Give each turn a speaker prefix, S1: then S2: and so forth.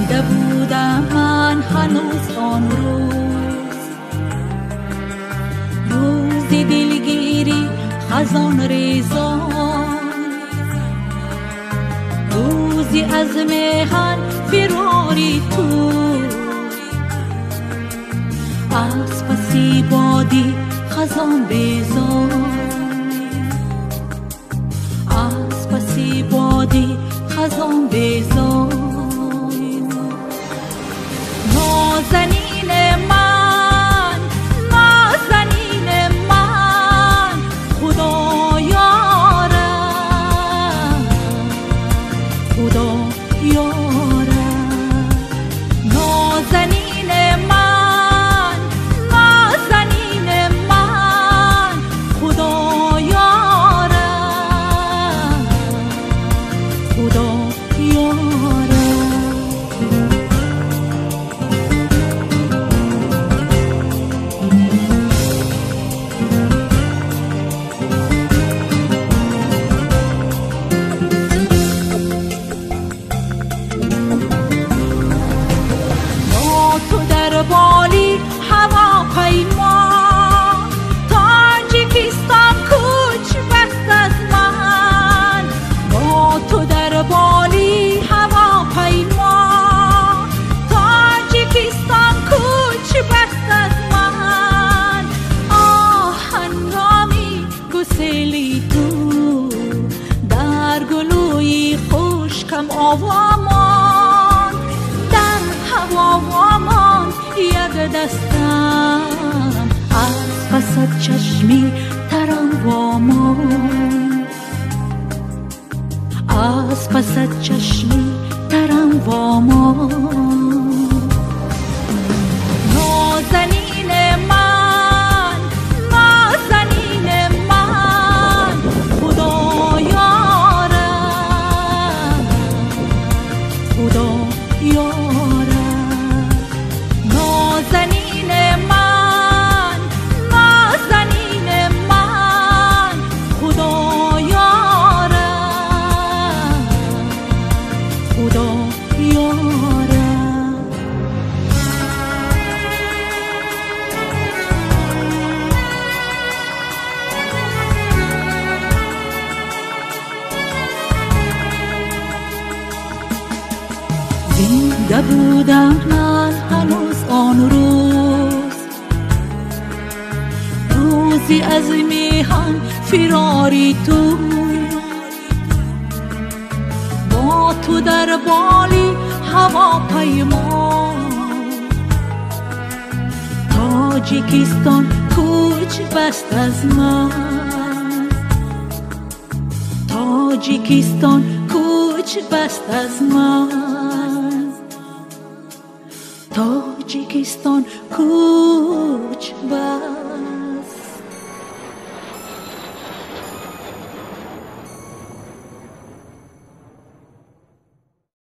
S1: زنده بودم من هنوز آن روزی دلگیری خزان ریزان، روزی از مهن فراری تو، از پسی بادی خزان بیزان، از پسی بادی خزان بیزان. نازنین من، نازنین من، خدا یارم، خدا یارم. نازنین من، نازنین من، خدا یارم، خدا یارم. بالی هواپیما تاجیکستان کوچ بست از من، با تو در بالی هواپیما تاجیکستان کوچ بست از من. هنگامی گسلی تو در گلوی خشکم آوامان، در هوامان یک دستم از پست چشمی ترم وامان، از پست چشمی ترم وامان. نازنین من، نازنین من، خدا یارم، خدا یارم. نازنین من، نازنین من، خدا یارم، خدا یارم. زنده بودم من هنوز آن روزی از میهن فراری تو، با تو در بالی هواپیما تاجیکستان کوچ بست از من، تاجیکستان کوچ بست از من، تاجیکستان کوچ بست